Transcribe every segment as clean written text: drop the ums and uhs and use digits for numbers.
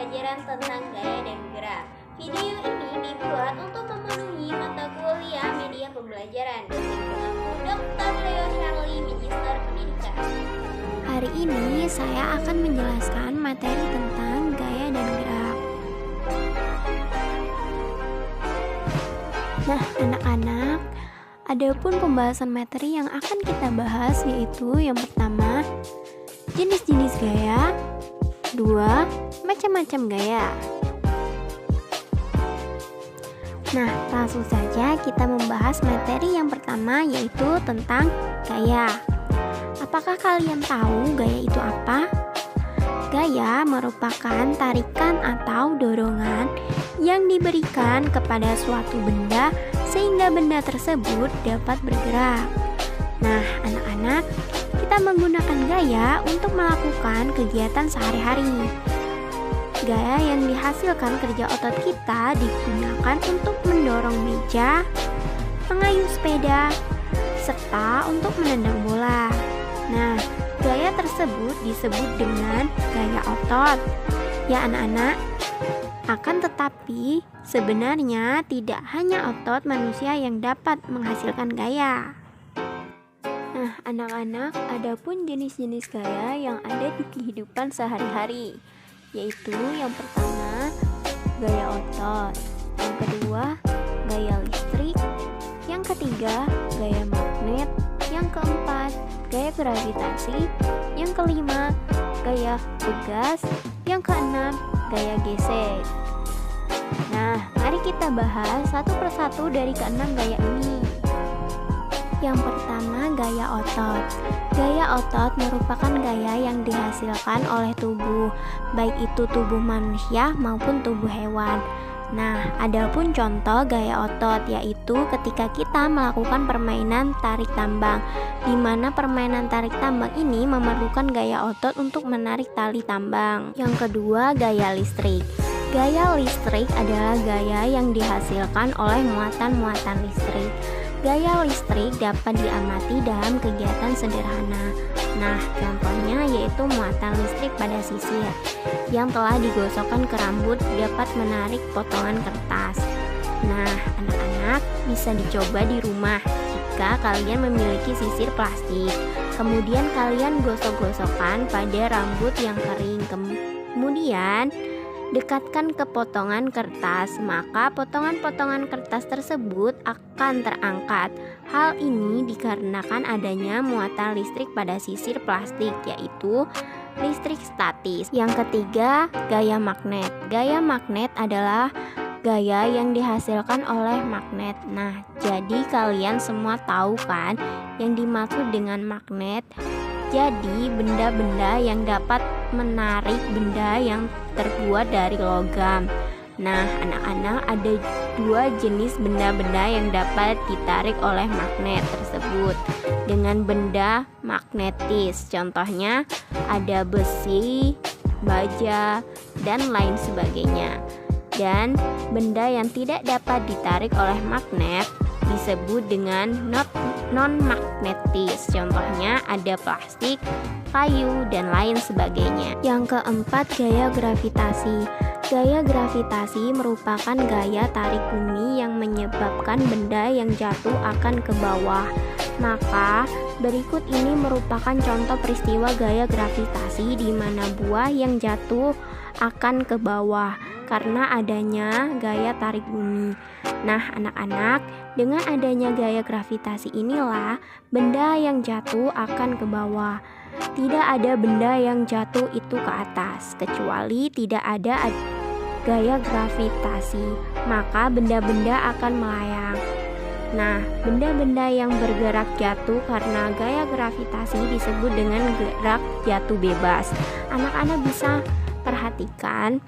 pembelajaran tentang gaya dan gerak. Video ini dibuat untuk memenuhi mata kuliah media pembelajaran dosen pengampu Dr. Leo Charlie, Magister Pendidikan. Hari ini saya akan menjelaskan materi tentang gaya dan gerak. Nah, anak-anak, adapun pembahasan materi yang akan kita bahas yaitu yang pertama, jenis-jenis gaya. 2. Macam-macam gaya. Nah, langsung saja kita membahas materi yang pertama yaitu tentang gaya. Apakah kalian tahu gaya itu apa? Gaya merupakan tarikan atau dorongan yang diberikan kepada suatu benda sehingga benda tersebut dapat bergerak. Nah, anak-anak, kita menggunakan gaya untuk melakukan kegiatan sehari-hari. Gaya yang dihasilkan kerja otot kita digunakan untuk mendorong meja, mengayuh sepeda, serta untuk menendang bola. Nah, gaya tersebut disebut dengan gaya otot. Ya anak-anak, akan tetapi sebenarnya tidak hanya otot manusia yang dapat menghasilkan gaya. Nah, anak-anak, adapun jenis-jenis gaya yang ada di kehidupan sehari-hari, yaitu yang pertama, gaya otot, yang kedua, gaya listrik, yang ketiga, gaya magnet, yang keempat, gaya gravitasi, yang kelima, gaya pegas, yang keenam, gaya gesek. Nah, mari kita bahas satu persatu dari keenam gaya ini. Yang pertama, gaya otot. Gaya otot merupakan gaya yang dihasilkan oleh tubuh, baik itu tubuh manusia maupun tubuh hewan. Nah, adapun contoh gaya otot yaitu ketika kita melakukan permainan tarik tambang, di mana permainan tarik tambang ini memerlukan gaya otot untuk menarik tali tambang. Yang kedua, gaya listrik. Gaya listrik adalah gaya yang dihasilkan oleh muatan-muatan listrik. Gaya listrik dapat diamati dalam kegiatan sederhana. Nah, contohnya yaitu muatan listrik pada sisir yang telah digosokkan ke rambut dapat menarik potongan kertas. Nah, anak-anak bisa dicoba di rumah jika kalian memiliki sisir plastik. Kemudian kalian gosok-gosokkan pada rambut yang kering. Kemudian dekatkan ke potongan kertas, maka potongan-potongan kertas tersebut akan terangkat. Hal ini dikarenakan adanya muatan listrik pada sisir plastik, yaitu listrik statis. Yang ketiga, gaya magnet. Gaya magnet adalah gaya yang dihasilkan oleh magnet. Nah, jadi kalian semua tahu kan yang dimaksud dengan magnet? Jadi benda-benda yang dapat menarik benda yang terbuat dari logam. Nah, anak-anak, ada dua jenis benda-benda yang dapat ditarik oleh magnet tersebut dengan benda magnetis. Contohnya ada besi, baja, dan lain sebagainya. Dan benda yang tidak dapat ditarik oleh magnet disebut dengan non-magnetis. Contohnya ada plastik, kayu, dan lain sebagainya. Yang keempat, gaya gravitasi. Gaya gravitasi merupakan gaya tarik bumi yang menyebabkan benda yang jatuh akan ke bawah. Maka, berikut ini merupakan contoh peristiwa gaya gravitasi di mana buah yang jatuh akan ke bawah karena adanya gaya tarik bumi. Nah, anak-anak, dengan adanya gaya gravitasi inilah benda yang jatuh akan ke bawah. Tidak ada benda yang jatuh itu ke atas, kecuali tidak ada gaya gravitasi, maka benda-benda akan melayang. Nah, benda-benda yang bergerak jatuh karena gaya gravitasi disebut dengan gerak jatuh bebas. Anak-anak bisa perhatikan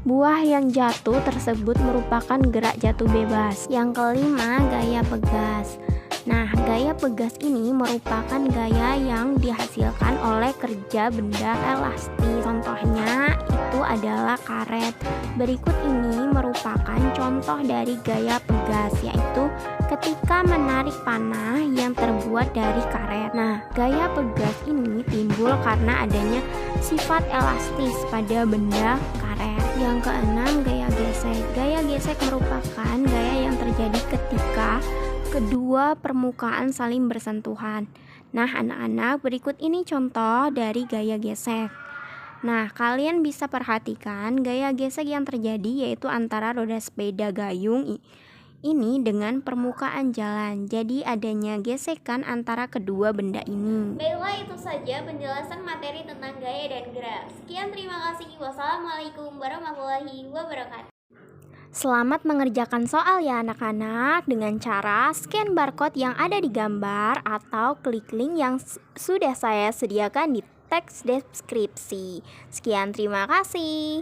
buah yang jatuh tersebut merupakan gerak jatuh bebas. Yang kelima, gaya pegas. Nah, gaya pegas ini merupakan gaya yang dihasilkan oleh kerja benda elastis. Contohnya itu adalah karet. Berikut ini merupakan contoh dari gaya pegas, yaitu ketika menarik panah yang terbuat dari karet. Nah, gaya pegas ini timbul karena adanya sifat elastis pada benda karet. Yang keenam, gaya gesek. Gaya gesek merupakan gaya yang terjadi ketika kedua permukaan saling bersentuhan. Nah, anak-anak, berikut ini contoh dari gaya gesek. Nah, kalian bisa perhatikan gaya gesek yang terjadi yaitu antara roda sepeda gayung ini dengan permukaan jalan. Jadi adanya gesekan antara kedua benda ini. Baiklah, itu saja penjelasan materi tentang gaya dan gerak. Sekian, terima kasih. Wassalamualaikum warahmatullahi wabarakatuh. Selamat mengerjakan soal ya anak-anak dengan cara scan barcode yang ada di gambar atau klik link yang sudah saya sediakan di teks deskripsi. Sekian, terima kasih.